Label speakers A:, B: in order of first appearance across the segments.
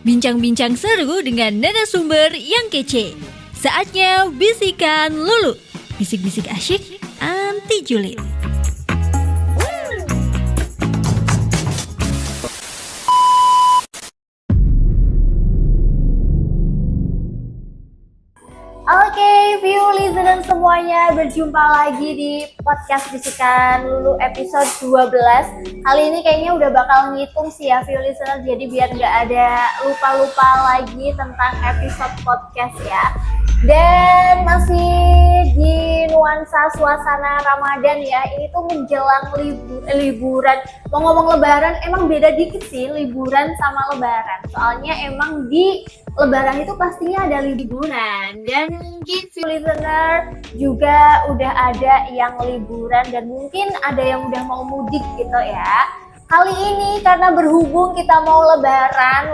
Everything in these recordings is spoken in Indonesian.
A: Bincang-bincang seru dengan narasumber yang kece. Saatnya Bisikan Lulu. Bisik-bisik asyik, anti julid.
B: Oke, view listener semuanya, berjumpa lagi di podcast Bisikan Lulu episode 12. Kali ini kayaknya udah bakal ngitung sih ya view listener, jadi biar nggak ada lupa-lupa lagi tentang episode podcast ya. Dan masih di nuansa suasana Ramadan ya, ini tuh menjelang liburan. Mau ngomong lebaran, emang beda dikit sih liburan sama lebaran. Soalnya emang di lebaran itu pastinya ada liburan. Dan mungkin view listener juga udah ada yang liburan dan mungkin ada yang udah mau mudik gitu ya. Kali ini karena berhubung kita mau lebaran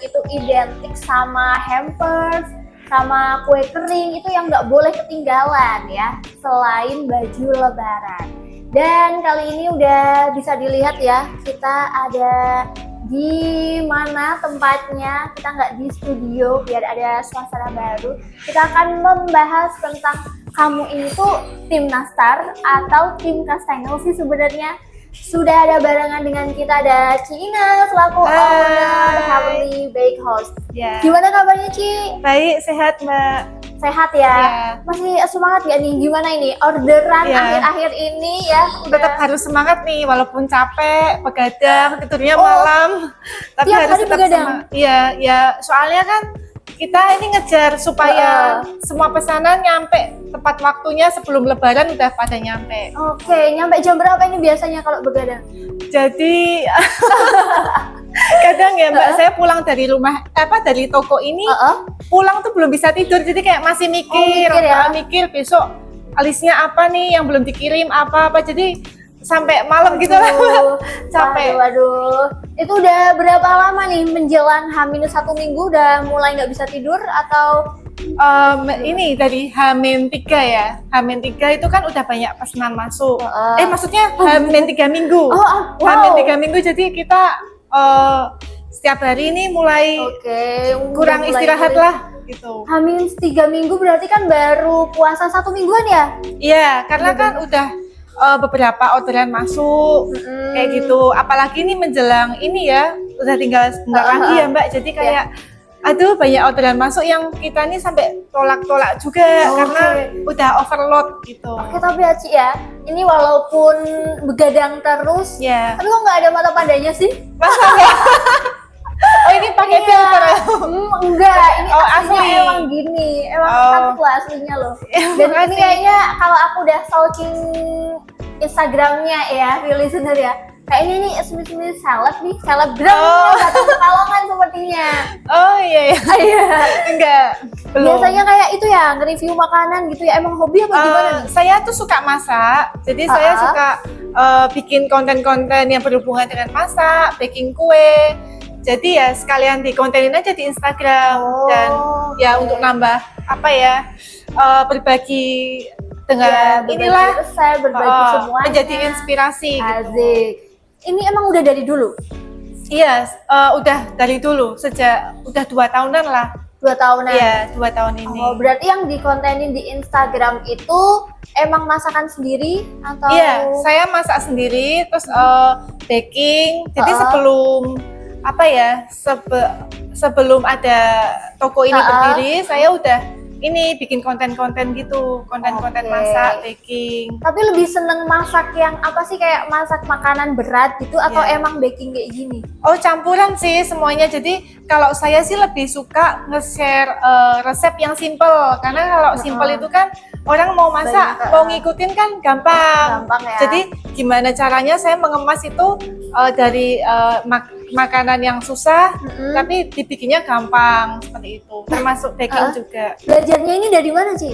B: itu identik sama hampers, sama kue kering, itu yang nggak boleh ketinggalan ya, selain baju lebaran. Dan kali ini udah bisa dilihat ya, kita ada di mana tempatnya, kita nggak di studio biar ada suasana baru. Kita akan membahas tentang kamu ini tuh tim Nastar atau tim Kastengel sih sebenarnya. Sudah ada barengan dengan kita, ada Ci Ina selaku owner Heavenly Bake House.
C: Ya.
B: Gimana kabarnya Ci?
C: Baik, sehat Mbak.
B: Sehat ya? Masih semangat gak nih? Gimana ini orderan akhir-akhir ini ya?
C: Tetap harus semangat nih, walaupun capek, begadang, tidurnya malam. Tapi
B: tiap
C: harus
B: hari
C: tetap
B: begadang?
C: semangat. Iya, soalnya kan kita ini ngejar supaya semua pesanan nyampe tepat waktunya sebelum lebaran udah pada nyampe.
B: Oke, nyampe jam berapa ini biasanya kalau begadang?
C: Jadi kadang ya Mbak, saya pulang dari rumah dari toko ini, pulang tuh belum bisa tidur, jadi kayak masih mikir besok alisnya apa nih yang belum dikirim apa jadi sampai malam gitu lah. Capek.
B: Waduh. Itu udah berapa lama nih menjelang H-1 minggu udah mulai nggak bisa tidur atau?
C: Ini dari H-3 ya. H-3 itu kan udah banyak pesanan masuk. Maksudnya H-3 minggu. H-3 minggu, jadi kita setiap hari ini mulai kurang istirahat lah gitu.
B: H-3 minggu berarti kan baru puasa 1 mingguan ya?
C: Iya, karena kan udah beberapa orderan masuk kayak gitu. Apalagi ini menjelang ini ya, udah tinggal sebentar lagi ya Mbak. Jadi kayak aduh, banyak orderan masuk yang kita nih sampai tolak-tolak juga karena udah overload gitu.
B: Oke, tapi ya Ci ya, ini walaupun begadang terus, tapi kok nggak ada mata pandanya sih?
C: Masa ya? Oh, ini pakai filter ya?
B: Enggak, ini aslinya
C: asli.
B: emang gini, emang cantik lah aslinya loh. Dan ini kayaknya kalau aku udah stalking Instagramnya ya, real listener ya, kayaknya ini semi selebgram atau Pekalongan sepertinya.
C: Oh iya. Enggak, belum.
B: Biasanya kayak itu ya, nge-review makanan gitu ya, emang hobi apa gimana nih?
C: Saya tuh suka masak, jadi saya suka bikin konten-konten yang berhubungan dengan masak, baking kue. Jadi ya sekalian dikontenin aja di Instagram dan untuk nambah berbagi dengan inilah
B: saya berbagi semuanya,
C: menjadi inspirasi gitu.
B: Asik. Ini emang udah dari dulu?
C: Iya, udah dari dulu, sejak udah 2 tahunan lah.
B: 2 tahunan?
C: Iya, 2 tahun ini.
B: Oh, berarti yang dikontenin di Instagram itu emang masakan sendiri atau?
C: Iya, saya masak sendiri, terus baking. Jadi sebelum ada toko ini berdiri, saya udah ini bikin konten-konten gitu, konten-konten masak, baking.
B: Tapi lebih seneng masak yang apa sih, kayak masak makanan berat gitu atau emang baking kayak gini?
C: Oh, campuran sih semuanya. Jadi kalau saya sih lebih suka nge-share resep yang simple, karena kalau simple itu kan orang mau masak, mau ngikutin kan gampang ya. Jadi gimana caranya saya mengemas itu dari makanan yang susah, tapi dibikinnya gampang seperti itu. Termasuk baking juga.
B: Belajarnya ini dari mana sih?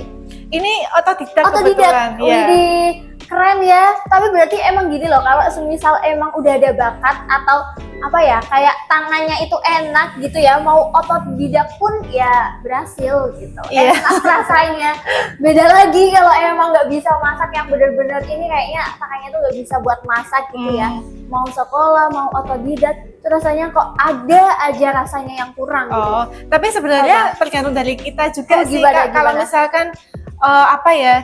C: Ini otodidak kebetulan.
B: Keren ya. Tapi berarti emang gini loh, kalau semisal emang udah ada bakat atau kayak tangannya itu enak gitu ya, mau otodidak pun ya berhasil gitu. Enak rasanya. Beda lagi kalau emang nggak bisa masak yang bener-bener ini, kayaknya tangannya tuh nggak bisa buat masak gitu ya. mau sekolah, mau otodidak, itu rasanya kok ada aja rasanya yang kurang.
C: Oh, tapi sebenarnya tergantung dari kita juga sih,
B: gimana,
C: Kak. Kalau
B: gimana?
C: misalkan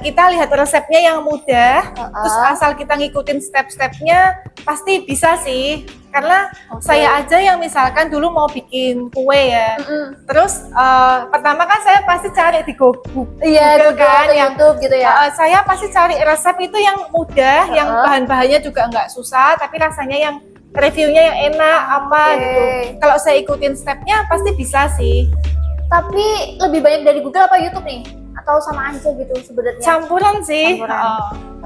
C: kita lihat resepnya yang mudah, terus asal kita ngikutin step-stepnya, pasti bisa sih. Karena saya aja yang misalkan dulu mau bikin kue ya, terus pertama kan saya pasti cari di Google kan, yang
B: YouTube gitu ya.
C: saya pasti cari resep itu yang mudah, yang bahan-bahannya juga nggak susah, tapi rasanya yang reviewnya yang enak gitu. Kalau saya ikutin stepnya pasti bisa sih.
B: Tapi lebih banyak dari Google apa YouTube nih? Atau sama aja gitu sebenarnya?
C: Campuran sih.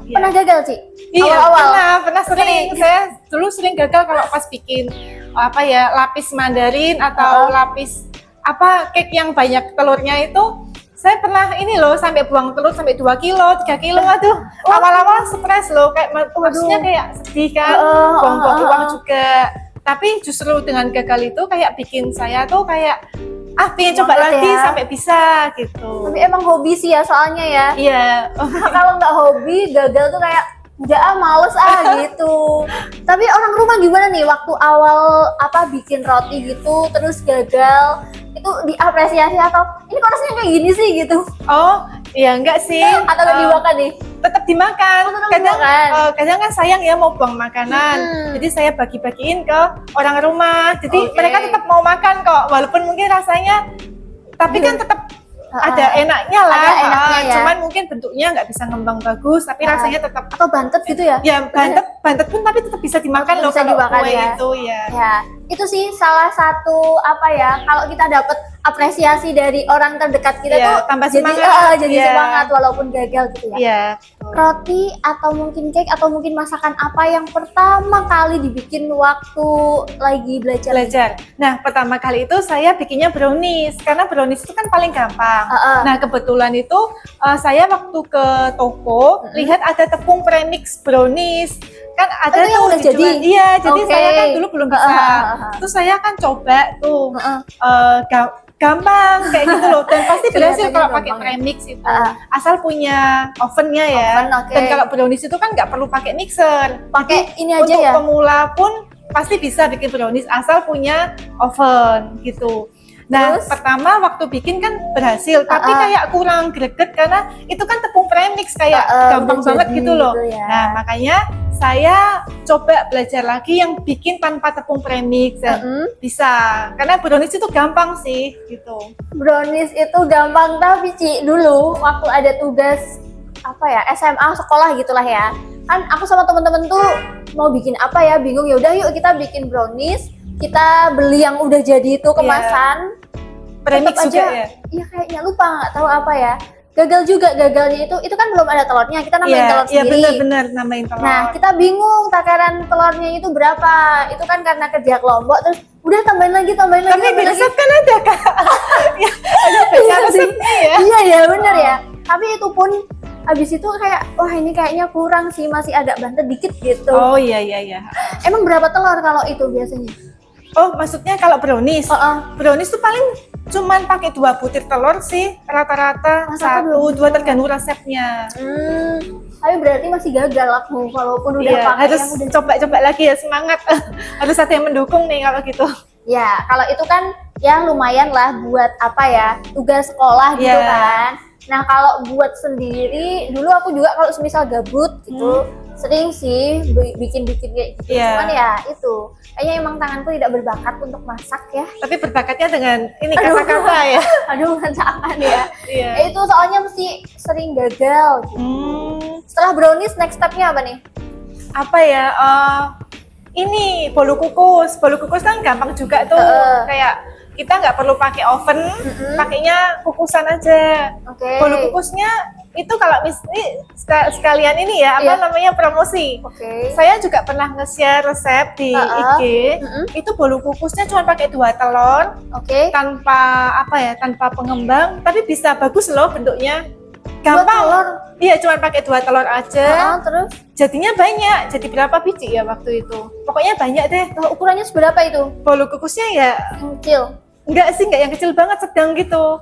B: Pernah gagal sih?
C: Iya,
B: Awal-awal?
C: pernah sering. Saya dulu sering gagal kalau pas bikin lapis mandarin atau lapis cake yang banyak telurnya itu. Saya pernah ini loh, sampai buang telur sampai 2 kilo, 3 kilo, aduh. Awal-awal stres loh, maksudnya kayak sedih kan, buang-buang uang juga. Tapi justru dengan gagal itu kayak bikin saya tuh kayak pengen coba lagi sampai bisa gitu.
B: Tapi emang hobi sih ya soalnya ya.
C: Iya.
B: Kalau nggak hobi, gagal tuh kayak udah males gitu. Tapi orang rumah gimana nih waktu awal bikin roti gitu terus gagal, itu diapresiasi atau ini kok rasanya kayak gini sih gitu?
C: Oh, iya enggak sih.
B: Atau nggak dimakan nih?
C: Tetap dimakan. Kadang kan sayang ya mau buang makanan. Jadi saya bagi-bagiin ke orang rumah. Jadi mereka tetap mau makan kok, walaupun mungkin rasanya, tapi kan tetap ada enaknya lah.
B: Ada enaknya ya.
C: Cuman mungkin bentuknya nggak bisa ngembang bagus, tapi rasanya tetap
B: atau bantet gitu ya?
C: Ya bantet pun tapi tetap bisa dimakan loh,
B: bisa
C: kalau
B: dimakan
C: kue
B: ya.
C: itu ya.
B: Ya, itu sih salah satu kalau kita dapat apresiasi dari orang terdekat kita tuh
C: tambah
B: jadi
C: semangat.
B: Jadi semangat walaupun gagal gitu ya.
C: Iya.
B: Roti atau mungkin cake atau mungkin masakan apa yang pertama kali dibikin waktu lagi belajar?
C: Nah, pertama kali itu saya bikinnya brownies, karena brownies itu kan paling gampang. Nah, kebetulan itu saya waktu ke toko lihat ada tepung premix brownies. Kan ada
B: yang
C: tuh
B: udah
C: dijual.
B: jadi?
C: Iya, jadi saya kan dulu belum bisa. Terus saya kan coba tuh gampang kayak gitu loh, dan pasti berhasil kalau pakai premix itu. Asal punya ovennya ya. Dan kalau brownies itu kan nggak perlu pakai mixer.
B: Pakai ini aja
C: untuk
B: ya.
C: Untuk pemula pun pasti bisa bikin brownies asal punya oven gitu. Nah, pertama waktu bikin kan berhasil, tapi kayak kurang greget karena itu kan tepung premix kayak gampang banget gitu loh.
B: Ya.
C: Nah, makanya saya coba belajar lagi yang bikin tanpa tepung premix dan bisa. Karena brownies itu gampang sih gitu.
B: Brownies itu gampang, tapi Ci, dulu waktu ada tugas SMA sekolah gitulah ya. Kan aku sama temen-temen tuh mau bikin bingung, ya udah yuk kita bikin brownies. Kita beli yang udah jadi itu kemasan,
C: premix juga ya?
B: Iya kayaknya lupa, nggak tahu gagal juga. Gagalnya itu kan belum ada telurnya, kita nambahin telur sendiri.
C: Iya benar nambahin telur.
B: Nah kita bingung takaran telurnya itu berapa, itu kan karena kerja kelompok, terus udah tambahin lagi.
C: Tapi di resep kan ada Kak. Ya, ada baca resepnya ya.
B: Iya benar ya. Tapi itu pun abis itu kayak wah ini kayaknya kurang sih, masih agak bantet dikit gitu.
C: Oh iya.
B: Emang berapa telur kalau itu biasanya?
C: Oh, maksudnya kalau brownies? Brownies tuh paling cuman pakai 2 butir telur sih, rata-rata 1-2 tergantung resepnya.
B: Tapi berarti masih gagal aku walaupun udah pakai
C: harus
B: yang udah
C: coba-coba lagi ya, semangat. Harus ada yang mendukung nih kalau gitu.
B: Ya, kalau itu kan ya lumayan lah buat tugas sekolah gitu kan. Nah, kalau buat sendiri, dulu aku juga kalau semisal gabut gitu, sering sih bikin-bikin kayak gitu. Cuman ya itu, kayaknya emang tanganku tidak berbakat untuk masak ya.
C: Tapi berbakatnya dengan ini kata-kata ya.
B: Aduh, tangan ya. Itu soalnya mesti sering gagal gitu. Setelah brownies, next stepnya apa nih?
C: Ini bolu kukus. Bolu kukus kan gampang juga tuh. Kayak kita nggak perlu pakai oven, pakainya kukusan aja. Bolu kukusnya itu kalau sekalian ini ya, namanya promosi. Saya juga pernah nge-share resep di IG. Itu bolu kukusnya cuma pakai 2 telur, tanpa pengembang, tapi bisa bagus loh bentuknya. Gampang. Iya, cuma pakai 2 telur aja.
B: Terus
C: jadinya banyak. Jadi berapa biji ya waktu itu? Pokoknya banyak deh.
B: Ukurannya seberapa itu?
C: Bolu kukusnya ya
B: Yang kecil.
C: enggak sih, enggak yang kecil banget, sedang gitu.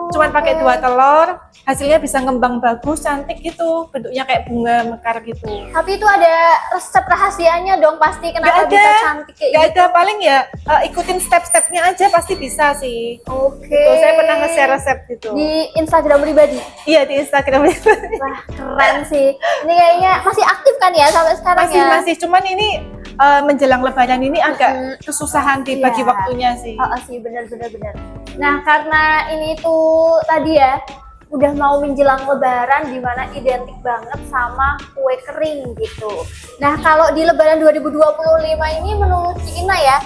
C: cuman pakai 2 telur, hasilnya bisa ngembang bagus, cantik gitu, bentuknya kayak bunga mekar gitu.
B: Tapi itu ada resep rahasianya dong pasti kenapa
C: Gak
B: bisa
C: ada,
B: cantik kayak
C: gak
B: gitu.
C: ada, paling ya ikutin step-stepnya aja pasti bisa sih.
B: Oke.
C: Gitu. Saya pernah nge-share resep gitu.
B: Di Instagram pribadi.
C: Iya, di Instagram.
B: Wah, keren sih. Ini kayaknya masih aktif kan ya sampai sekarang ya?
C: Masih, cuman ini menjelang lebaran ini agak kesusahan dibagi
B: Iya.
C: waktunya sih.
B: Sih, benar. Nah, karena ini tuh tadi ya, udah mau menjelang lebaran di mana identik banget sama kue kering gitu. Nah, kalau di lebaran 2025 ini menurut Ci Ina ya,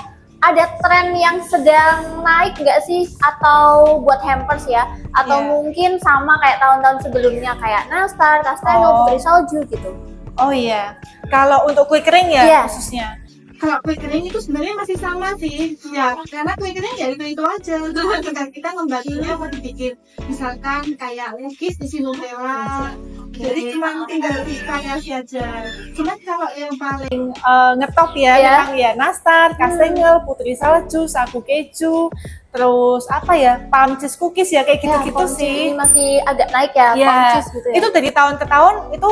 B: ada tren yang sedang naik nggak sih? Atau buat hampers ya? Atau
C: Iya.
B: mungkin sama kayak tahun-tahun sebelumnya kayak nastar, kastengel, putri salju gitu?
C: Oh iya, kalau untuk kue kering ya
B: Iya.
C: khususnya.
D: Kalau kue kering itu sebenarnya masih sama sih, ya karena kue kering ya itu aja. Tinggal kita membaginya mau dibikin, misalkan kayak lukis isi Nutella, jadi cuma tinggal divariasi aja. Cuma kalau yang paling
C: Ngetop ya,
B: Iya.
C: memang ya nastar, kastengel, putri salju, sagu keju, terus apa ya, palm cheese cookies ya kayak gitu-gitu
B: Ponci
C: sih.
B: ini masih agak naik ya,
C: Iya,
B: poncis gitu ya.
C: itu dari tahun ke tahun itu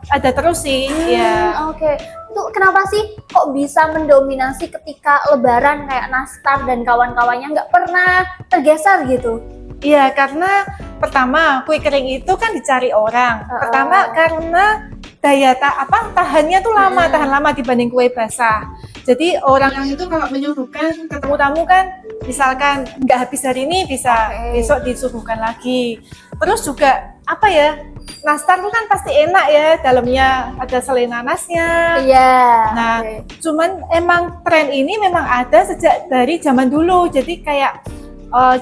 C: ada terus sih. Iya.
B: Oke. Itu kenapa sih kok bisa mendominasi ketika lebaran kayak nastar dan kawan-kawannya nggak pernah tergeser gitu?
C: Iya, karena pertama kue kering itu kan dicari orang. Pertama karena daya tahannya tuh lama, tahan lama dibanding kue basah. Jadi orang
D: itu kalau menyuguhkan
C: ketemu tamu kan, misalkan nggak habis hari ini bisa
B: Oke.
C: besok disuguhkan lagi. Terus juga apa ya, nastar tuh kan pasti enak ya, dalamnya ada selai nanasnya.
B: Iya.
C: Nah,
B: oke.
C: cuman emang tren ini memang ada sejak dari zaman dulu. Jadi kayak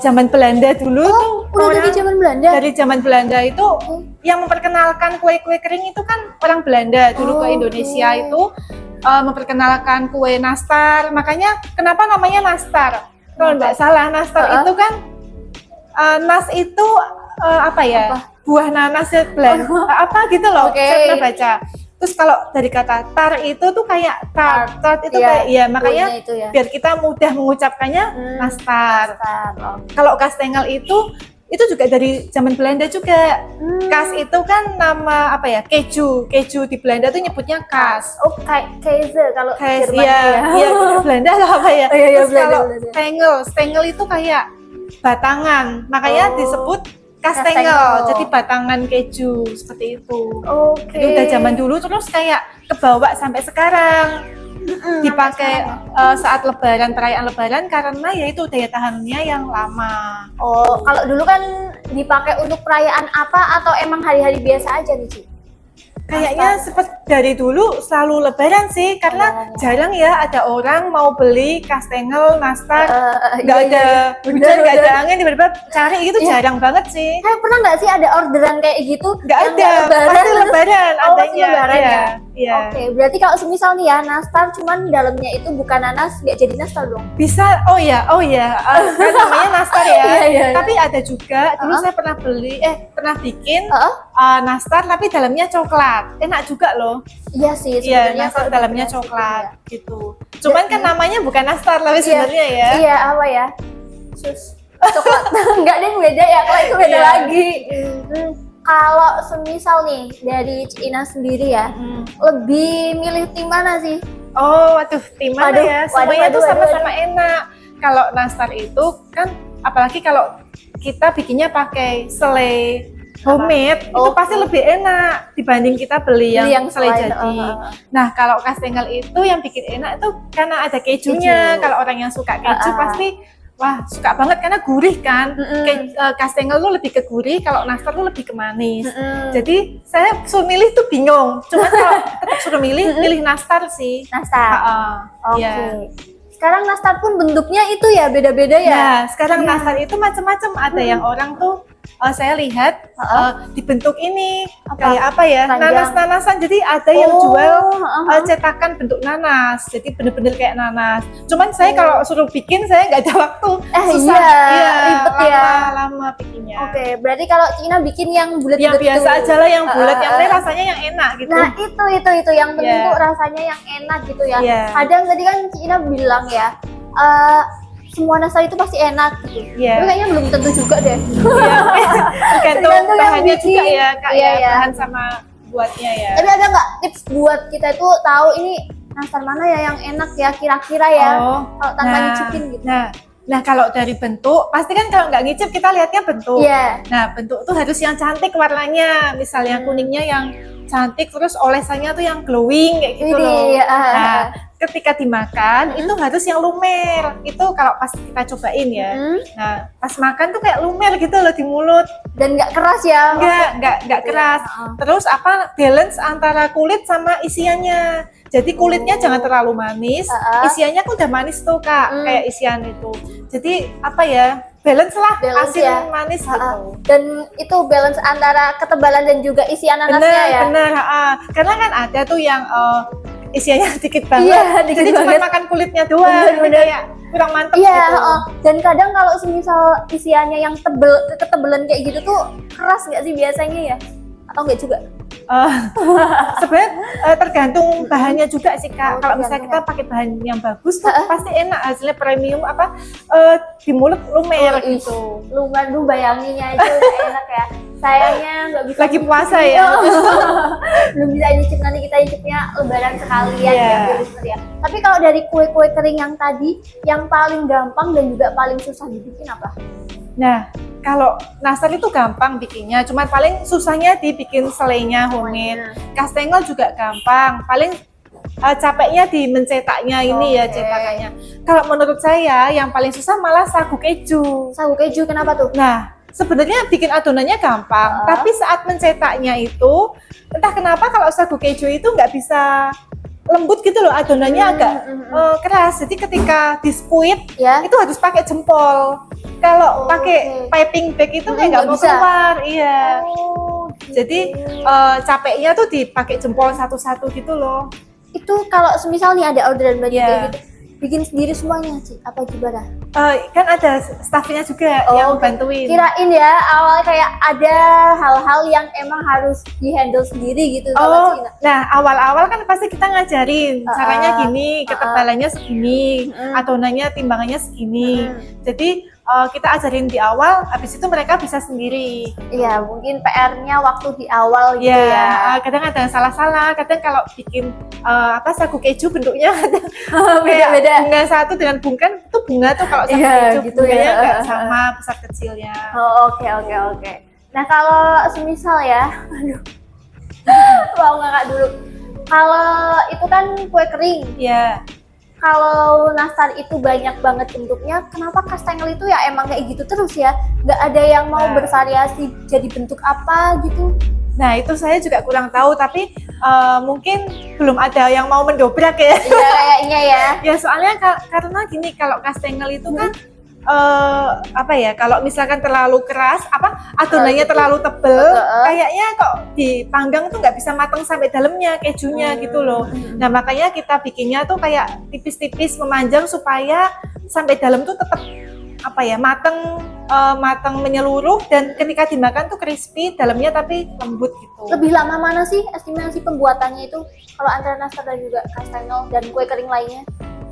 C: zaman Belanda dulu tuh
B: Udah dari zaman Belanda.
C: dari zaman Belanda itu yang memperkenalkan kue-kue kering itu kan orang Belanda dulu ke Indonesia itu memperkenalkan kue nastar. Makanya kenapa namanya nastar? Kalau nggak salah nastar itu kan nas itu apa ya? Buah nanas ya apa gitu loh.
B: Oke.
C: Saya pernah baca. Terus kalau dari kata tar itu tuh kayak tart itu
B: Iya,
C: kayak ya makanya
B: kuenya itu ya.
C: biar kita mudah mengucapkannya nastar.
B: Nastar.
C: Kalau kastengel itu juga dari zaman Belanda juga. Kas itu kan nama apa ya? Keju di Belanda tuh nyebutnya kas.
B: Oh, kayak Kaiser kalau
C: Kas
B: Jerman
C: ya, iya Belanda lah apa ya?
B: Oh, iya,
C: Terus
B: Belanda,
C: kalau
B: Belanda.
C: stengel itu kayak batangan, makanya disebut kastengel.
B: Kastengel.
C: Jadi batangan keju seperti itu.
B: Oke.
C: Itu udah zaman dulu terus kayak kebawa sampai sekarang. Dipakai saat lebaran, perayaan lebaran karena ya itu daya tahannya yang lama.
B: Oh, kalau dulu kan dipakai untuk perayaan apa atau emang hari-hari biasa aja nih, Ci?
C: Kayaknya seperti dari dulu selalu lebaran sih, karena
B: Lebaran, ya.
C: jarang ya ada orang mau beli kastengel, nastar, nggak
B: iya,
C: ada
B: iya.
C: hujan,
B: Bener,
C: nggak ada
B: bener.
C: angin, tiba-tiba cari itu
B: Iya.
C: jarang banget sih.
B: Pernah nggak sih ada orderan kayak gitu?
C: Nggak
B: yang
C: ada,
B: lebaran,
C: pasti
B: terus-
C: lebaran
B: Oh, pasti
C: adanya.
B: lebaran
C: Iya,
B: ya?
C: iya.
B: Oke, berarti kalau semisal nih ya nastar cuman dalamnya itu bukan nanas, nggak jadi nastar dong?
C: Bisa, oh ya, kan namanya nastar ya.
B: Iya, iya.
C: Tapi ada juga, dulu saya pernah pernah bikin nastar tapi dalamnya coklat, enak juga loh.
B: Iya sih,
C: Iya,
B: sebenarnya
C: nastar
B: kalau
C: dalamnya
B: dibilang
C: coklat
B: sih,
C: gitu. Cuman kan namanya bukan nastar tapi sebenarnya ya.
B: Iya, apa ya? Sus coklat. Enggak deh, beda ya. Kalau itu beda
C: Iya.
B: lagi. Kalau semisal nih dari Cina sendiri ya, lebih milih tim mana sih?
C: Oh, waduh, tim mana
B: Waduh,
C: ya?
B: waduh,
C: Semuanya
B: waduh,
C: tuh
B: waduh,
C: sama-sama enak. Kalau nastar itu kan, apalagi kalau kita bikinnya pakai selai homemade, itu
B: Oh.
C: pasti lebih enak dibanding kita beli yang selai
B: selain-
C: jadi. Nah, kalau kastengel itu yang bikin enak itu karena ada kejunya.
B: Keju.
C: Kalau orang yang suka keju pasti wah suka banget karena gurih kan. Kastengel tuh lebih ke gurih, kalau nastar tuh lebih ke manis. Jadi saya suruh milih tuh bingung. Cuman kalau tetap suruh milih nastar sih.
B: Nastar. Oke.
C: Iya.
B: Sekarang nastar pun bentuknya itu ya beda-beda ya.
C: Nah, sekarang
B: Iya.
C: nastar itu macam-macam. Ada yang orang tuh saya lihat dibentuk ini kayak apa ya?
B: Panjang.
C: Nanas-nanasan. Jadi ada yang
B: Oh,
C: jual cetakan bentuk nanas. Jadi bener-bener kayak nanas. Cuman saya kalau suruh bikin saya nggak ada waktu. Susah.
B: iya, ribet ya.
C: Lama bikinnya.
B: Oke, berarti kalau Cina bikin yang bulat-bulat
C: Yang biasa
B: gitu.
C: aja lah, yang bulat, yang penting rasanya yang enak gitu.
B: Nah itu yang penting
C: Iya.
B: tuh rasanya yang enak gitu ya.
C: Iya.
B: Kadang tadi kan Cina bilang ya, semua nastar itu pasti enak gitu.
C: Iya.
B: Tapi kayaknya belum tentu juga deh.
C: Iya. Tergantung
B: Tergantung yang
C: bahannya
B: bikin.
C: juga ya Kak,
B: Iya,
C: ya,
B: iya.
C: bahan sama buatnya ya.
B: Tapi ada nggak tips buat kita itu tahu ini nastar mana ya yang enak ya kira-kira ya? Kalau tanpa nyicipin gitu.
C: Nah kalau dari bentuk, pasti kan kalau nggak ngicip kita lihatnya bentuk.
B: Iya.
C: Nah bentuk tuh harus yang cantik warnanya, misalnya kuningnya yang cantik, terus olesannya tuh yang glowing kayak gitu loh.
B: Iya.
C: Nah ketika dimakan itu harus yang lumer. Itu kalau pas kita cobain ya. Nah pas makan tuh kayak lumer gitu loh di mulut.
B: Dan nggak keras ya?
C: Nggak keras. Terus balance antara kulit sama isiannya. Jadi kulitnya jangan terlalu manis, isiannya kan udah manis tuh Kak, kayak isian itu. Jadi balance lah, asin manis gitu.
B: Dan itu balance antara ketebalan dan juga isi ananasnya ya?
C: Bener. Karena kan ada tuh yang isiannya dikit banget,
B: Iya, dikit
C: jadi cuma
B: banget.
C: makan kulitnya doang, jadi kayak kurang mantep
B: Iya,
C: gitu.
B: dan kadang kalau semisal isiannya yang ketebelan kayak gitu tuh keras nggak sih biasanya ya? Atau nggak juga?
C: Sebenarnya tergantung bahannya juga sih Kak. Kalau misalnya kita pakai bahan yang bagus tuh pasti enak, hasilnya premium di mulut lumer gitu.
B: Lumer tuh bayanginnya itu udah enak ya. Sayangnya nggak bisa.
C: Lagi puasa ya.
B: Belum bisa nyicip, nanti kita nyicipnya lebaran sekalian
C: Iya.
B: ya. Tapi kalau dari kue-kue kering yang tadi, yang paling gampang dan juga paling susah dibikin apa?
C: Nah, kalau nastar itu gampang bikinnya, cuman paling susahnya dibikin selainya homemade. Kastengel juga gampang, paling capeknya di mencetaknya ini ya cetakannya. Kalau menurut saya yang paling susah malah sagu keju.
B: Sagu keju kenapa tuh?
C: Nah, sebenarnya bikin adonannya gampang, tapi saat mencetaknya itu entah kenapa kalau sagu keju itu nggak bisa lembut gitu loh, adonannya agak keras. Jadi ketika di-squeeze itu harus pakai jempol. Kalau pakai piping bag itu kayak nggak mau
B: bisa
C: keluar, iya.
B: Gitu.
C: Jadi capeknya tuh dipakai jempol satu-satu gitu loh.
B: Itu kalau semisal nih ada orderan baju
C: Iya.
B: kayak gitu, bikin sendiri semuanya sih apa gimana?
C: Kan ada staffnya juga yang bantuin.
B: Kirain ya awalnya kayak ada hal-hal yang emang harus dihandle sendiri gitu sama Cina.
C: Nah awal-awal kan pasti kita ngajarin caranya gini, ketebalannya segini, adonannya timbangannya segini. Jadi kita ajarin di awal, habis itu mereka bisa sendiri.
B: Iya, mungkin PR-nya waktu di awal gitu ya.
C: Kadang ada yang salah-salah, kadang kalau bikin sagu keju bentuknya
B: Beda-beda.
C: bunga satu dengan bungkan itu bunga tuh kalau sagu
B: Iya,
C: keju
B: gitu
C: bunganya
B: ya.
C: nggak sama besar kecilnya.
B: Oh, oke. Nah, kalau semisal ya, aduh. Mau ngakak dulu. Kalau itu kan kue kering.
C: Iya.
B: Kalau nastar itu banyak banget bentuknya, kenapa kastengel itu ya emang kayak gitu terus ya? Nggak ada yang mau bervariasi jadi bentuk apa gitu?
C: Nah itu saya juga kurang tahu, tapi mungkin belum ada yang mau mendobrak ya.
B: Iya kayaknya ya.
C: Ya soalnya karena gini, kalau kastengel itu kan kalau misalkan terlalu keras, adonannya terlalu tebel, kayaknya kok dipanggang tuh nggak bisa matang sampai dalamnya kejunya gitu loh. Nah makanya kita bikinnya tuh kayak tipis-tipis memanjang supaya sampai dalam tuh tetap matang menyeluruh, dan ketika dimakan tuh crispy dalamnya tapi lembut gitu.
B: Lebih lama mana sih estimasi pembuatannya itu kalau antara nastar dan juga kastengel dan kue kering lainnya?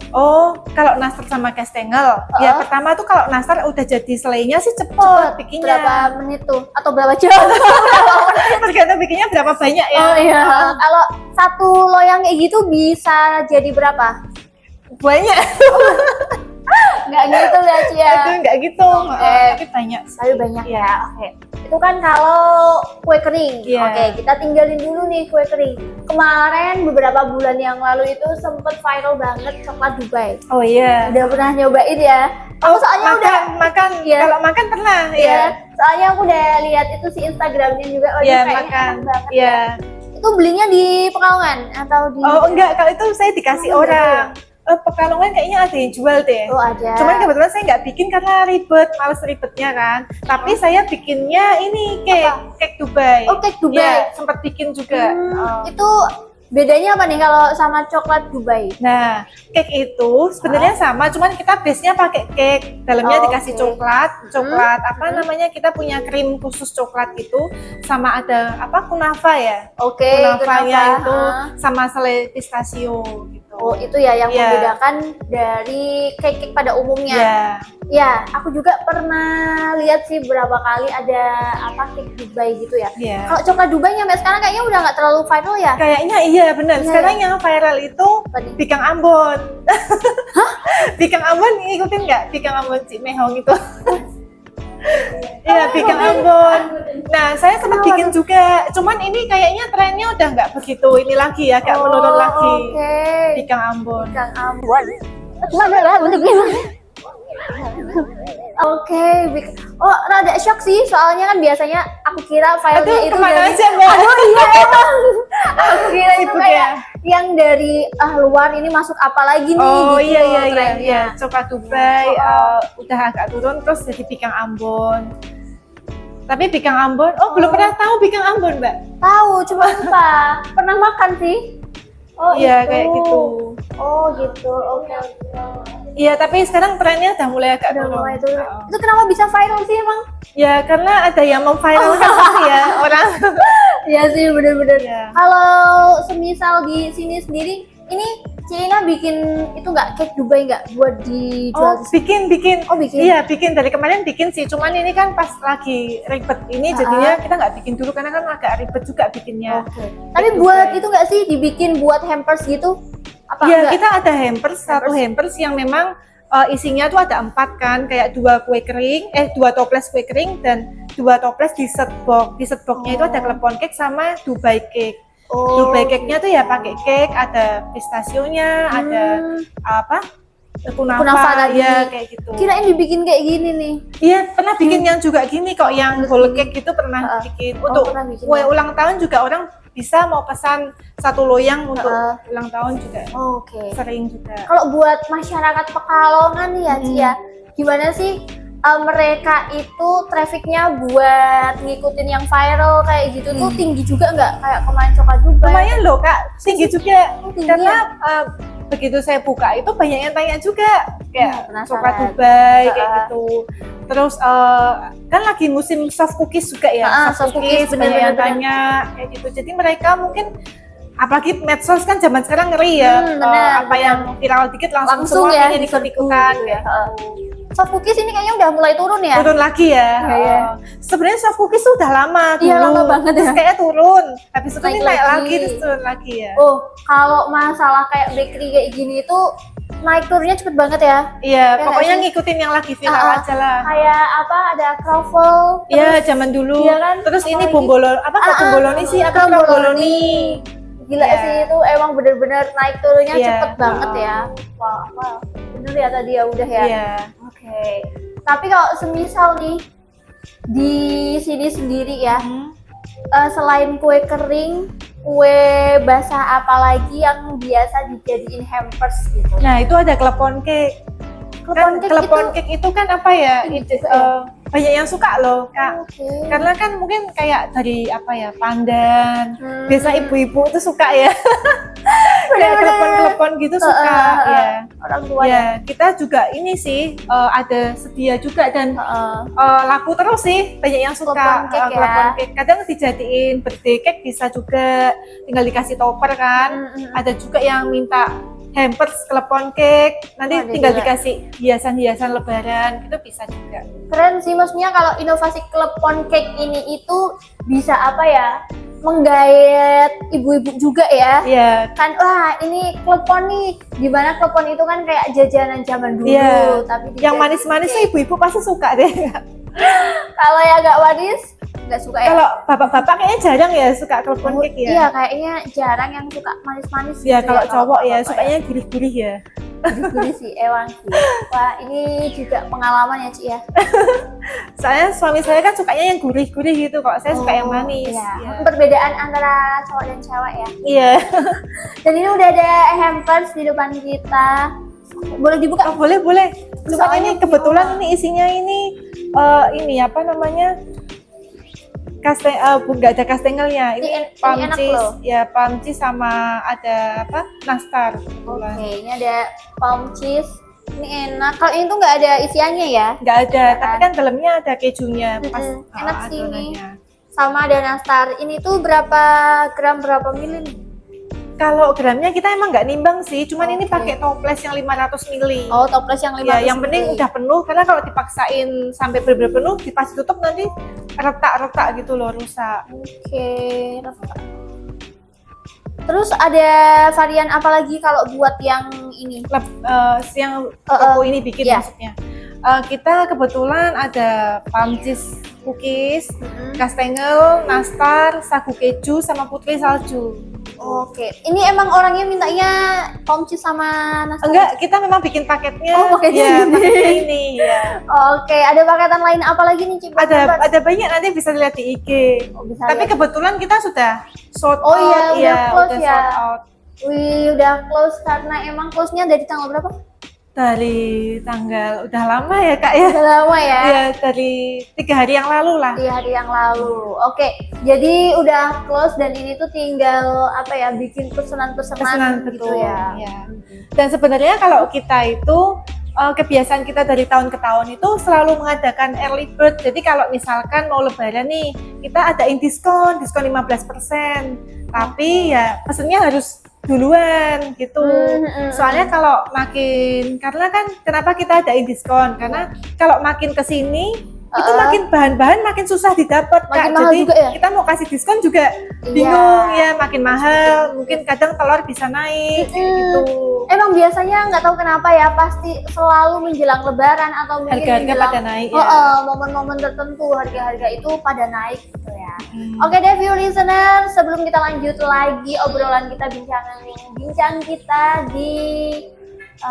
C: Oh, kalau nastar sama kastengel, ya pertama tuh kalau nastar udah jadi selainya sih cepet bikinnya.
B: Berapa menit tuh? Atau berapa jam?
C: Tergantung bikinnya berapa banyak ya.
B: Oh iya. Kalau satu loyang kayak gitu bisa jadi berapa?
C: Banyak.
B: Nggak gitu ya Cia?
C: Itu nggak gitu, tapi banyak.
B: Tapi banyak ya. Oke. Itu kan kalau kue kering.
C: Iya.
B: Oke, kita tinggalin dulu nih kue kering. Kemarin beberapa bulan yang lalu itu sempet viral banget coklat Dubai.
C: Oh iya.
B: Udah pernah nyobain ya? Aku soalnya
C: makan.
B: Iya.
C: Kalau makan pernah.
B: Iya. Soalnya aku udah lihat itu si Instagramnya juga.
C: Iya,
B: kayaknya
C: makan.
B: enak banget.
C: Iya.
B: Itu belinya di Pekalongan atau di?
C: Oh enggak, kalau itu saya dikasih orang. Pekalongan kayaknya ada yang jual deh.
B: Oh ada.
C: Cuman kebetulan saya nggak bikin karena ribet, males ribetnya kan. Tapi saya bikinnya ini cake Dubai.
B: Oh cake Dubai.
C: Iya, sempat bikin juga.
B: Itu bedanya apa nih kalau sama coklat Dubai?
C: Nah, cake itu sebenarnya sama, cuman kita base-nya pakai cake. Dalamnya dikasih coklat namanya, kita punya krim khusus coklat gitu, sama ada kunafa ya.
B: Oke,
C: Kunafanya
B: kunafa,
C: itu sama selai pistachio gitu.
B: Oh, itu ya yang
C: Iya.
B: membedakan dari cake pada umumnya.
C: Iya.
B: Ya, aku juga pernah lihat sih berapa kali ada apa cake Dubai gitu ya.
C: Iya.
B: Kalau coklat Dubai nyampe sekarang kayaknya udah nggak terlalu viral ya.
C: Kayaknya iya benar.
B: Iya,
C: Sekarang yang viral itu
B: Apa nih?
C: Bikang Ambon. Bikang Ambon ngikutin nggak? Bikang Ambon Cik Mehong itu. Iya, Bikang Ambon. Nah, saya sempat bikin juga. Cuman ini kayaknya trennya udah nggak begitu ini lagi ya, nggak menurun lagi.
B: Oke.
C: Bikang Ambon.
B: Bikang Ambon. Oke, oh rada shock sih soalnya kan biasanya aku kira filenya
C: Aduh,
B: itu
C: kemana
B: dari
C: aja, Mbak?
B: Aduh, iya emang aku kira itu
C: Sibuk
B: kayak
C: ya?
B: yang dari luar ini masuk apa lagi nih
C: Oh
B: gitu
C: iya iya iya,
B: trennya.
C: iya. Coklat Dubai udah agak turun terus jadi Bikang Ambon. Tapi Bikang Ambon, belum pernah tahu Bikang Ambon, Mbak?
B: Tahu, cuma lupa. Pernah makan sih? Oh
C: Iya,
B: itu.
C: kayak gitu.
B: Oh gitu, oke.
C: Iya, tapi sekarang trennya udah mulai agak
B: Udah
C: turun.
B: mulai turun.
C: Oh.
B: Itu kenapa bisa viral sih emang?
C: Ya, karena ada yang memviralkan pasti ya orang.
B: Iya sih, bener-bener.
C: Iya.
B: Kalau semisal di sini sendiri, ini Cina bikin itu nggak cake Dubai nggak buat dijual?
C: Bikin.
B: Oh, bikin.
C: Iya, bikin dari kemarin bikin sih. Cuman ini kan pas lagi ribet ini jadinya kita nggak bikin dulu karena kan agak ribet juga bikinnya.
B: Oke. Tapi buat itu nggak sih dibikin buat hampers gitu? Apa
C: Iya,
B: enggak?
C: kita ada hampers, satu hampers yang memang isinya tuh ada 4 kan, kayak 2 kue kering, 2 toples kue kering dan 2 toples dessert box. Dessert boxnya itu ada klepon cake sama Dubai cake.
B: Oh,
C: Dubai cake-nya tuh ya pakai cake, ada pistasionya, ada apa?
B: Kunafa
C: Kunafa
B: tadi.
C: ya kayak gitu.
B: Kirain dibikin kayak gini nih.
C: Iya, pernah bikin yang juga gini kok, yang whole cake gitu pernah bikin. Untuk
B: pernah bikin
C: kue
B: ya.
C: ulang tahun juga orang bisa mau pesan 1 loyang untuk ulang tahun juga.
B: Oke.
C: Sering juga.
B: Kalau buat masyarakat Pekalongan nih ya, Ci ya, gimana sih mereka itu trafficnya buat ngikutin yang viral kayak gitu tuh tinggi juga nggak kayak kemarin coklat Dubai?
C: Lumayan loh Kak, tinggi juga.
B: tinggi
C: Karena begitu saya buka itu banyak yang tanya juga kayak
B: penasaran.
C: coklat Dubai kayak gitu. Terus kan lagi musim soft cookies juga ya,
B: soft cookies,
C: banyak yang
B: bener-bener.
C: tanya kayak gitu. Jadi mereka mungkin apalagi medsos kan zaman sekarang ngeri ya,
B: bener,
C: apa yang viral dikit langsung semua
B: ya
C: ingin ikut-ikutan
B: gitu
C: ya.
B: Soft cookies ini kayaknya udah mulai turun ya?
C: Turun lagi ya.
B: Iya.
C: Sebenarnya soft cookies tuh udah lama dulu.
B: Iya, lama banget ya.
C: Terus kayaknya turun. Habis itu ini naik
B: lagi.
C: lagi terus turun lagi ya.
B: Oh, kalau masalah kayak bakery kayak gini itu naik turunnya cepet banget ya?
C: Iya,
B: Ya
C: pokoknya
B: nggak sih?
C: ngikutin yang lagi viral aja lah.
B: Kayak apa, ada croffle.
C: Iya, zaman dulu.
B: Iya kan?
C: Terus ini
B: Apalagi-
C: bombolo apa kok bomboloni sih? Apa bomboloni?
B: Gila
C: Iya.
B: sih itu emang bener-bener naik turunnya
C: Iya.
B: cepet banget ya. Wah, bener ya tadi ya udah ya.
C: Iya.
B: Oke. Tapi kalau semisal nih di sini sendiri ya, selain kue kering, kue basah apalagi yang biasa dijadiin hampers gitu.
C: Nah, itu ada klepon cake.
B: Klepon cake
C: klepon
B: itu-
C: cake itu kan apa ya?
B: Ini
C: Itu,
B: juga ya?
C: banyak yang suka loh, Kak.
B: Oke.
C: Karena kan mungkin kayak dari apa ya, pandan.
B: Hmm.
C: Biasa ibu-ibu tuh suka ya. Kayak klepon-klepon gitu suka ya.
B: Orang tua ya.
C: Ya, kita juga ini sih ada sedia juga dan laku terus sih, banyak yang suka
B: Klepon cake ya.
C: klepon cake. Kadang dijadiin birthday cake bisa juga, tinggal dikasih topper kan. Ada juga yang minta hampers klepon cake, nanti
B: Ada
C: tinggal
B: juga.
C: dikasih hiasan-hiasan lebaran, itu bisa juga.
B: Keren sih, maksudnya kalau inovasi klepon cake ini itu bisa apa ya, menggayat ibu-ibu juga ya.
C: Iya,
B: Kan wah ini klepon nih, dimana klepon itu kan kayak jajanan zaman dulu,
C: Iya.
B: tapi
C: yang
B: dijadiin
C: manis-manis tuh
B: cake.
C: ibu-ibu pasti suka deh.
B: Kalau yang agak manis nggak suka ya.
C: Kalau bapak-bapak kayaknya jarang ya suka klepon cake ya.
B: Iya, kayaknya jarang yang suka manis-manis
C: Ya
B: gitu
C: kalau cowok ya
B: bapak-bapak
C: sukanya gurih-gurih ya.
B: Gurih sih, emang sih. Wah, ini juga pengalaman ya, Ci ya.
C: Soalnya suami saya kan sukanya yang gurih-gurih gitu, kok saya suka yang manis.
B: Iya.
C: Iya.
B: Perbedaan antara cowok dan cewek ya.
C: Iya.
B: Dan ini udah ada hampers di depan kita. Boleh dibuka?
C: Oh, boleh. Cuma
B: Soalnya
C: ini kebetulan ini isinya ini apa namanya? Nggak ada kastengelnya.
B: Ini enak
C: pamcis,
B: loh.
C: ya pamcis sama ada apa? Nastar. kebetulan.
B: Oke, ini ada palm cheese. Ini enak. Kalau ini tuh nggak ada isiannya ya.
C: Nggak ada, tapi kan dalamnya ada kejunya. Pas
B: Enak sih ini.
C: adonannya.
B: Sama ada nastar. Ini tuh berapa gram, berapa mili nih?
C: Kalau gramnya kita emang nggak nimbang sih, cuman ini
B: Oke.
C: pakai toples yang 500 mili.
B: Oh, toples yang 500
C: Ya, yang penting
B: mili.
C: udah penuh, karena kalau dipaksain sampai benar-benar penuh, pas ditutup nanti retak-retak gitu loh, rusak.
B: Oke. Terus ada varian apa lagi kalau buat yang ini?
C: Yang toko ini bikin
B: iya.
C: maksudnya. Kita kebetulan ada palm cheese cookies, kastengel, nastar, sagu keju, sama putri salju.
B: Oke. Ini emang orangnya mintanya palm cheese sama nastar?
C: Enggak, kita memang bikin paketnya.
B: Oh, paketnya
C: ya,
B: ini.
C: paketnya ini ya.
B: Oke, ada paketan lain apa lagi nih, Cip?
C: Ada banyak, nanti bisa lihat di IG.
B: Oh, bisa
C: Tapi
B: lihat.
C: kebetulan kita sudah sold
B: Oh, iya,
C: out,
B: udah close ya.
C: sold out.
B: Wih, udah close karena emang close-nya dari tanggal berapa?
C: Dari tanggal udah lama ya kak ya.
B: Udah lama ya?
C: Ya dari 3 hari yang lalu lah.
B: 3 hari yang lalu. Oke, jadi udah close dan ini tuh tinggal apa ya, bikin pesanan-pesanan gitu
C: betul.
B: ya.
C: Dan sebenarnya kalau kita itu kebiasaan kita dari tahun ke tahun itu selalu mengadakan early bird. Jadi kalau misalkan mau lebaran nih, kita adain diskon 15%. Tapi ya pesennya harus duluan gitu. Soalnya kalau karena kan kenapa kita adain diskon? Karena kalau makin kesini itu makin bahan-bahan makin susah didapat
B: Makin
C: Kak.
B: mahal
C: Jadi
B: juga ya?
C: kita mau kasih diskon juga
B: Iya.
C: bingung ya, makin mahal. Mungkin kadang telur bisa naik gitu.
B: Emang biasanya nggak tahu kenapa ya, pasti selalu menjelang lebaran atau mungkin
C: Harga-harga
B: menjelang
C: pada naik ya.
B: momen-momen tertentu harga-harga itu pada naik gitu ya. Oke deh view listener, sebelum kita lanjut lagi obrolan kita, bincang kita di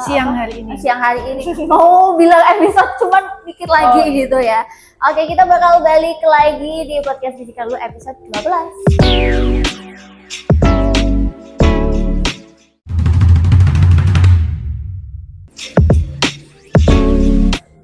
C: Siang hari ini.
B: Siang hari ini. Mau bilang episode cuman dikit lagi gitu ya. Oke, kita bakal balik lagi di podcast Bisikan Lu episode 12.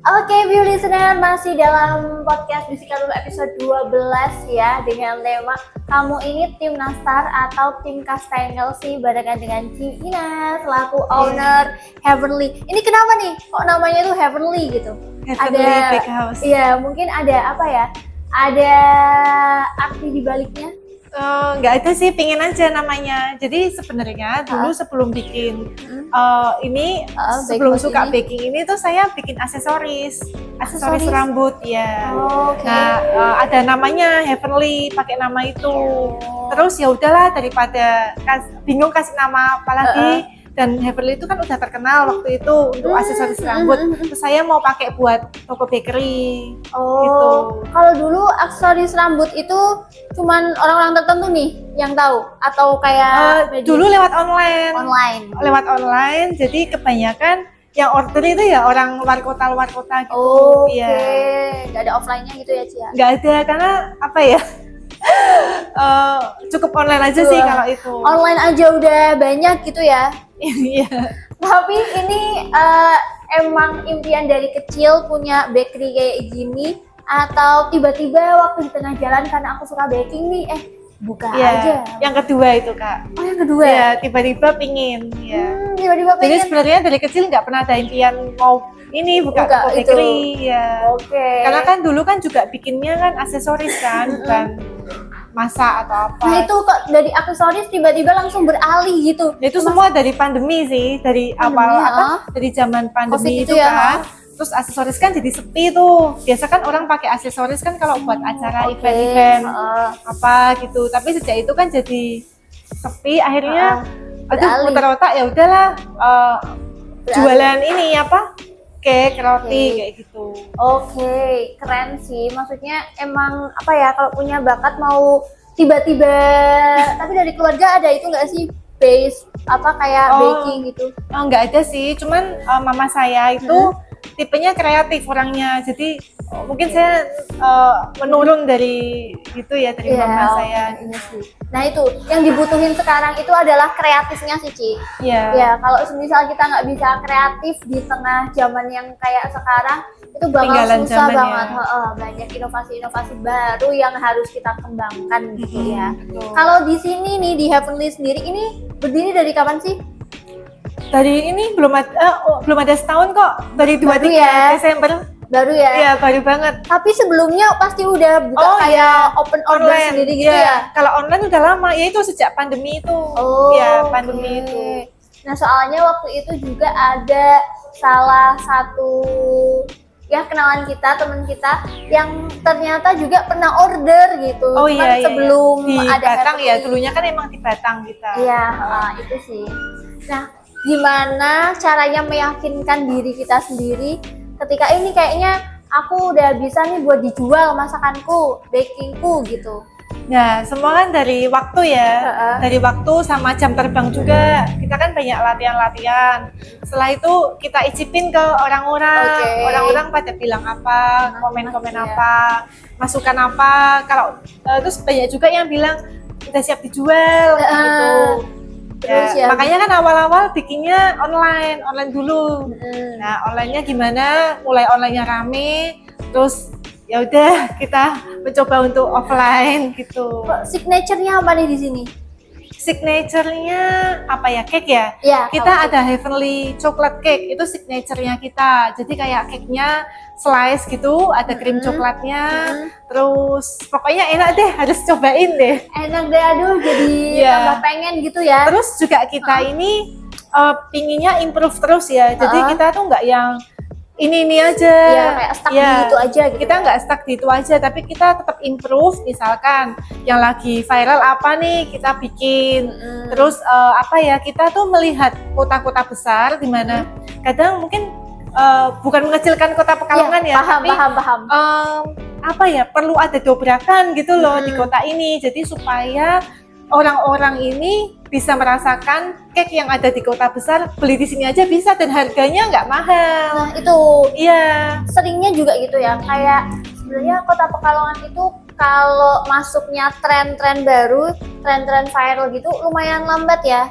B: Oke, view listener, masih dalam podcast Bisikan Dulu episode 12 ya, dengan tema kamu ini tim nastar atau tim kastengel sih, barengan dengan Ci Ina selaku owner Heavenly. Ini kenapa nih kok namanya tuh Heavenly gitu?
C: Heavenly Bakehouse.
B: Iya, mungkin ada apa ya? Ada arti di baliknya?
C: Nggak ada sih, pingin aja namanya. Jadi sebenarnya dulu sebelum bikin sebelum
B: bakehouse
C: suka
B: ini.
C: baking ini tuh saya bikin aksesoris rambut ya.
B: Oke.
C: Nah, ada namanya Heavenly, pakai nama itu. Terus ya udahlah, daripada bingung kasih nama apa lagi. Dan Heavenly itu kan udah terkenal waktu itu untuk aksesoris rambut. Terus saya mau pakai buat toko bakery. Gitu.
B: Kalau dulu aksesoris rambut itu cuman orang-orang tertentu nih yang tahu atau kayak media
C: Dulu lewat online. Lewat online, jadi kebanyakan yang order itu ya orang luar kota gitu.
B: Oke,
C: Iya.
B: nggak ada offline-nya gitu ya Cia?
C: Nggak ada, karena apa ya? Cukup online aja sih kalau itu.
B: Online aja udah banyak gitu ya.
C: Iya.
B: Tapi ini emang impian dari kecil punya bakery kayak gini, atau tiba-tiba waktu di tengah jalan karena aku suka baking nih, buka
C: Iya.
B: aja.
C: Yang kedua itu Kak.
B: Oh, yang kedua.
C: Ya, tiba-tiba pingin. Ya.
B: Tiba-tiba
C: Jadi
B: pengen.
C: sebenarnya dari kecil nggak pernah ada impian mau ini buka
B: Buka
C: toko
B: itu.
C: bakery. Ya.
B: Oke.
C: Karena kan dulu kan juga bikinnya kan aksesoris kan, bukan masak atau apa.
B: Nah itu kok dari aksesoris tiba-tiba langsung beralih gitu.
C: Itu semua dari pandemi sih, dari awal dari zaman pandemi
B: COVID
C: itu
B: itu ya,
C: kan. Terus aksesoris kan jadi sepi tuh. Biasa kan orang pakai aksesoris kan kalau buat acara event-event apa gitu. Tapi sejak itu kan jadi sepi, akhirnya
B: beralih.
C: muter otak ya udahlah jualan ini apa? Cake, roti kayak gitu.
B: Oke, keren sih. Maksudnya emang apa ya, kalau punya bakat mau tiba-tiba tapi dari keluarga ada itu nggak sih base apa kayak baking gitu?
C: Nggak ada sih, cuman mama saya itu tipenya kreatif orangnya, jadi mungkin saya menurun dari gitu ya, dari mama saya.
B: Ini sih. Nah itu yang dibutuhin sekarang itu adalah kreatifnya sih Ci.
C: Iya.
B: Ya kalau misal kita nggak bisa kreatif di tengah zaman yang kayak sekarang, itu bakal
C: Ketinggalan
B: susah
C: zaman
B: banget.
C: ya.
B: Banyak inovasi-inovasi baru yang harus kita kembangkan gitu ya.
C: Betul.
B: Kalau di sini nih di Heavenly sendiri ini berdiri dari kapan sih?
C: Dari ini belum ada setahun kok, dari
B: Baru
C: 23
B: ya?
C: Desember
B: Baru ya?
C: Iya, baru banget.
B: Tapi sebelumnya pasti udah buka
C: Oh,
B: kayak
C: iya.
B: open order
C: Online
B: sendiri gitu
C: iya.
B: ya?
C: Kalau online udah lama, ya itu sejak pandemi itu.
B: Oh,
C: Iya,
B: oke.
C: pandemi itu.
B: Nah, soalnya waktu itu juga ada salah satu ya kenalan kita, teman kita yang ternyata juga pernah order gitu.
C: Oh
B: Cuman
C: iya, iya,
B: sebelum
C: di
B: ada
C: Batang ya,
B: Happy.
C: dulunya kan emang di Batang kita.
B: Iya, itu sih. Nah, gimana caranya meyakinkan diri kita sendiri ketika ini kayaknya aku udah bisa nih buat dijual masakanku, bakingku gitu.
C: Nah, semua kan dari waktu ya,
B: Heeh.
C: dari waktu sama jam terbang juga. Kita kan banyak latihan-latihan. Setelah itu kita icipin ke orang-orang.
B: Oke.
C: Orang-orang pada bilang apa, komen-komen
B: iya.
C: apa, masukan apa. Kalau terus banyak juga yang bilang udah siap dijual gitu.
B: Terus
C: Ya,
B: ya,
C: makanya kan awal-awal bikinnya online dulu. Nah, onlinenya gimana? Mulai onlinenya rame, terus ya udah kita mencoba untuk offline gitu.
B: signature-nya apa nih di sini?
C: Signature-nya apa ya? Cake ya?
B: Ya,
C: Kita ada Heavenly Chocolate Cake, itu signature-nya kita. Jadi kayak cake-nya slice gitu, ada krim coklatnya, terus pokoknya enak deh, harus cobain deh.
B: enak deh, aduh jadi
C: Iya.
B: tambah pengen gitu ya.
C: Terus juga kita ini pinginnya improve terus ya, jadi kita tuh nggak yang ini aja.
B: Ya kayak stuck
C: Ya,
B: di itu aja gitu.
C: kita nggak stuck di itu aja, tapi kita tetap improve. Misalkan yang lagi viral apa nih kita bikin. Terus apa ya, kita tuh melihat kota-kota besar di mana kadang mungkin bukan mengecilkan kota Pekalongan ya,
B: paham,
C: tapi
B: paham.
C: apa ya, perlu ada dobrakan gitu loh di kota ini. Jadi supaya orang-orang ini bisa merasakan cake yang ada di kota besar, beli di sini aja bisa dan harganya nggak mahal.
B: Nah, itu
C: Iya.
B: seringnya juga gitu ya, kayak sebenarnya kota Pekalongan itu kalau masuknya tren-tren baru, tren-tren viral gitu lumayan lambat ya.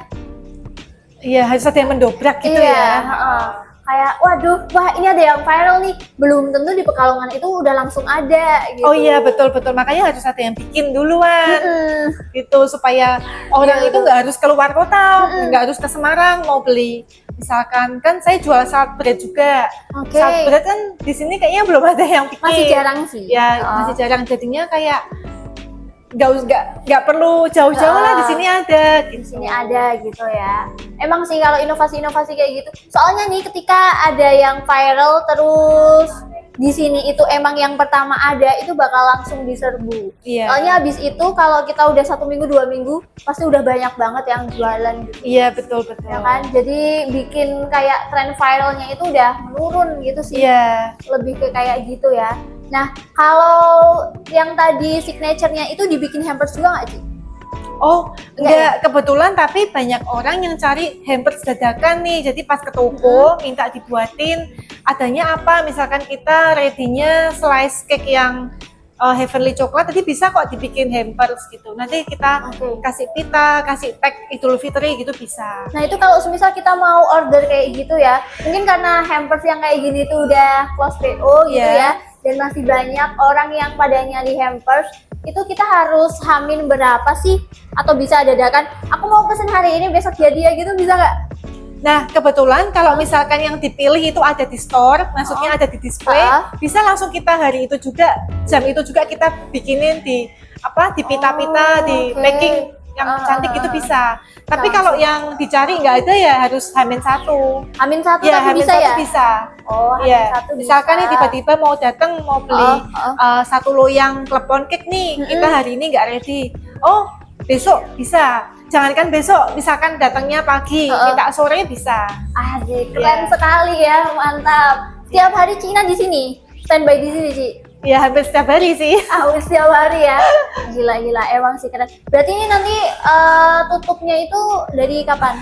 C: Iya, harus ada yang mendobrak gitu
B: Iya,
C: ya.
B: heeh. Kayak waduh, wah ini ada yang viral nih, belum tentu di Pekalongan itu udah langsung ada gitu.
C: Oh iya, betul-betul, makanya harus ada yang bikin duluan gitu supaya orang
B: Iya,
C: itu nggak harus keluar kota, nggak harus ke Semarang mau beli. Misalkan kan saya jual salad bread juga.
B: Oke.
C: Salad bread kan di sini kayaknya belum ada yang bikin.
B: Masih jarang sih.
C: Ya, masih jarang, jadinya kayak nggak perlu jauh-jauh lah, di sini ada
B: Di
C: gitu.
B: sini ada gitu ya. Emang sih kalau inovasi-inovasi kayak gitu. Soalnya nih ketika ada yang viral terus di sini itu emang yang pertama ada, itu bakal langsung diserbu.
C: Iya.
B: Soalnya habis itu kalau kita udah 1 minggu 2 minggu pasti udah banyak banget yang jualan gitu.
C: Iya, betul.
B: Ya kan? Jadi bikin kayak tren viralnya itu udah menurun gitu sih.
C: Iya.
B: Lebih ke kayak gitu ya. Nah, kalau yang tadi signature-nya itu dibikin hampers juga nggak, Ci?
C: Oh,
B: Enggak
C: enggak, kebetulan tapi banyak orang yang cari hampers dadakan nih. Jadi pas ke toko minta dibuatin, adanya apa? Misalkan kita ready-nya slice cake yang Heavenly Coklat, tadi bisa kok dibikin hampers gitu. Nanti kita kasih pita, kasih tag Idul Fitri gitu bisa.
B: Nah, itu kalau misal kita mau order kayak gitu ya, mungkin karena hampers yang kayak gini tuh udah close PO gitu
C: Iya.
B: ya, dan masih banyak orang yang pada nyari hampers, itu kita harus hamin berapa sih? Atau bisa dadakan, aku mau pesen hari ini besok jadi ya gitu, bisa nggak?
C: Nah, kebetulan kalau misalkan yang dipilih itu ada di store, maksudnya ada di display, bisa langsung kita hari itu juga, jam itu juga kita bikinin di pita-pita, di
B: oke.
C: packing yang cantik itu bisa. Tapi kalau yang dicari nggak ada ya harus Hamin 1.
B: Hamin 1
C: Ya,
B: tapi
C: Hamin
B: bisa
C: 1
B: ya?
C: bisa.
B: Oh, Hamin
C: Iya.
B: 1 bisa.
C: Misalkan nih tiba-tiba mau datang mau beli satu loyang klepon cake nih, kita hari ini nggak ready. Oh, besok bisa. Jangankan besok, misalkan datangnya pagi, minta sore bisa.
B: Keren
C: Iya.
B: sekali ya, mantap. Setiap hari Cina di sini, standby di sini, Ci.
C: Ya hampir setiap hari sih.
B: Setiap hari ya. Gila, emang sih keren. Berarti ini nanti tutupnya itu dari kapan?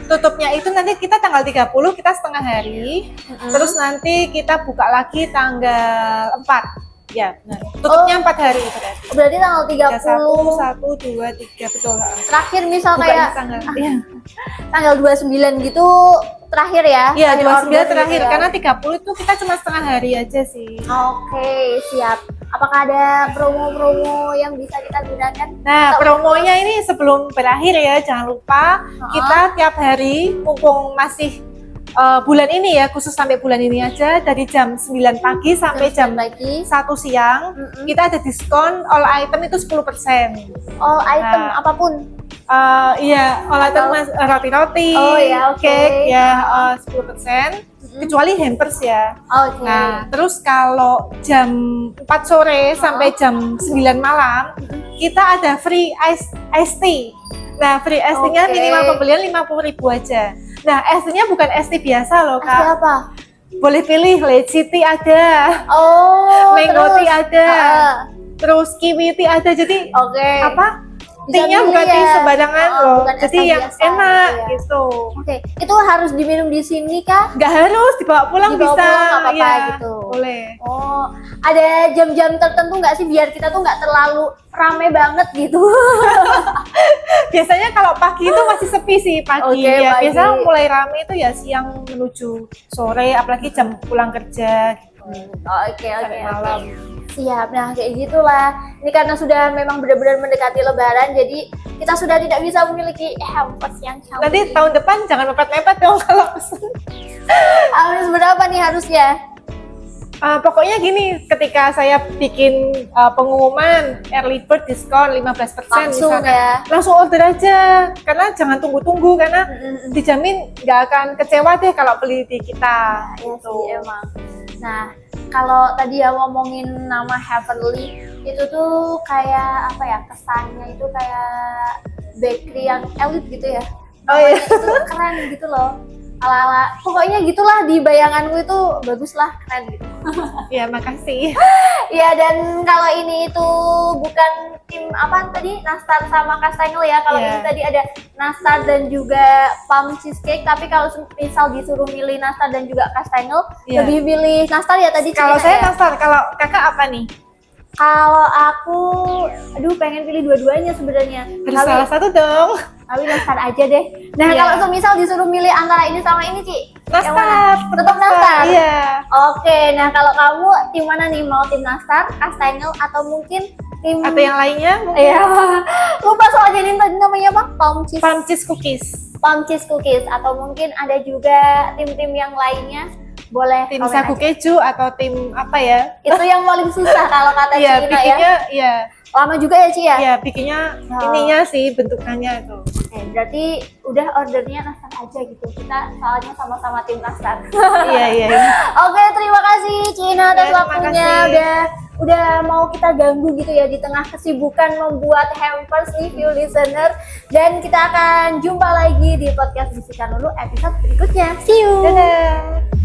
C: Tutupnya itu nanti kita tanggal 30, kita setengah hari. Terus nanti kita buka lagi tanggal 4. Ya, benar. Tutupnya 4 hari berarti.
B: Berarti tanggal 30.
C: 1, 2, 3, betul.
B: Terakhir misal
C: Bukanya
B: kayak
C: tanggal. Iya.
B: tanggal 29 gitu terakhir ya?
C: Iya,
B: Terakhir
C: 29
B: order
C: terakhir,
B: gitu ya?
C: karena 30 itu kita cuma setengah hari aja sih.
B: Oke, siap. Apakah ada promo-promo yang bisa kita gunakan?
C: Nah,
B: Atau-
C: promonya ini sebelum berakhir ya, jangan lupa kita tiap hari mumpung masih bulan ini ya, khusus sampai bulan ini aja, dari jam 9 pagi sampai jam
B: lagi
C: 1 siang, kita ada diskon all item itu 10%.
B: all item
C: Nah.
B: apapun.
C: Iya, all item roti-roti,
B: Oh, ya, oke.
C: cake ya 10%, kecuali hampers ya.
B: Oke.
C: Nah, terus kalau jam 4 sore sampai jam 9 malam, kita ada free ice tea. Nah, free ice tea-nya
B: Oke.
C: minimal pembelian 50.000 aja. Nah, ice tea-nya bukan ice tea biasa loh,
B: Pasti
C: Kak.
B: apa?
C: Boleh pilih lychee tea ada,
B: Oh,
C: mango
B: terus.
C: tea ada,
B: Heeh.
C: terus kiwi tea ada. Jadi
B: Oke.
C: apa?
B: Bisa
C: Tea-nya
B: milih
C: bukan tea
B: ya.
C: sembarangan
B: Oh,
C: loh.
B: bukan es
C: Jadi
B: teh
C: yang
B: biasa,
C: enak
B: iya.
C: gitu.
B: Oke, itu harus diminum di sini kah?
C: Nggak harus dibawa pulang
B: Dibawa
C: bisa.
B: pulang nggak apa-apa
C: ya,
B: gitu.
C: Boleh.
B: Oh, ada jam-jam tertentu nggak sih biar kita tuh nggak terlalu rame banget gitu?
C: Biasanya kalau pagi itu masih sepi sih pagi.
B: Oke,
C: Ya,
B: pagi.
C: biasanya mulai rame itu ya siang menuju sore, apalagi jam pulang kerja gitu.
B: Oke,
C: Sampai malam.
B: Siap. Nah, kayak gitulah. Ini karena sudah memang benar-benar mendekati Lebaran, jadi kita sudah tidak bisa memiliki hampers yang canggih.
C: Nanti tahun depan jangan mepet-mepet dong kalau pesen.
B: Harus berapa nih harusnya?
C: Pokoknya gini, ketika saya bikin pengumuman early bird diskon 15%
B: Langsung
C: misalkan,
B: ya.
C: langsung order aja, karena jangan tunggu-tunggu, karena dijamin nggak akan kecewa deh kalau beli di kita.
B: Iya
C: gitu.
B: sih emang. Nah, kalau tadi ya ngomongin nama Heavenly, itu tuh kayak apa ya, kesannya itu kayak bakery yang elit gitu ya.
C: Oh iya.
B: Itu keren gitu loh. Ala-ala, pokoknya gitulah di bayanganku itu bagus lah, keren gitu.
C: Ya, makasih.
B: Iya, dan kalau ini itu bukan tim apa tadi, nastar sama kastengel ya. Kalau
C: Iya.
B: ini tadi ada nastar dan juga plum cheesecake, tapi kalau misal disuruh milih nastar dan juga kastengel,
C: Iya.
B: lebih pilih nastar ya tadi.
C: Kalau
B: Cina
C: saya
B: ya?
C: nastar, kalau kakak apa nih?
B: Kalau aku, aduh pengen pilih dua-duanya sebenarnya.
C: Harus salah satu dong.
B: Tapi nastar aja deh. Nah,
C: Iya.
B: kalau semisal disuruh milih antara ini sama ini, Ci, yang mana?
C: Nastar,
B: Tetap nastar.
C: Iya.
B: Oke, nah kalau kamu tim mana nih? Mau tim nastar, kastengel, atau mungkin tim
C: Atau yang lainnya mungkin
B: Iya, lupa soalnya ini tadi namanya apa? Plum
C: cheese cookies.
B: cheese cookies, atau mungkin ada juga tim-tim yang lainnya. Boleh
C: Tim
B: komen
C: sagu
B: aja.
C: keju atau tim apa ya?
B: Itu yang paling susah kalau kata
C: Iya,
B: Cina ya.
C: bikinnya iya.
B: Lama juga ya, Ci ya?
C: Iya, bikinnya
B: Oh.
C: ininya sih bentukannya itu.
B: Oke, berarti udah ordernya nastar aja gitu. Kita soalnya sama-sama tim nastar.
C: Iya.
B: Oke, terima kasih Cina atas
C: Ya, terima
B: waktunya.
C: kasih.
B: Udah mau kita ganggu gitu ya di tengah kesibukan membuat hampers nih view listener. Dan kita akan jumpa lagi di podcast Bisikan Lulu episode berikutnya. See you.
C: Dadah.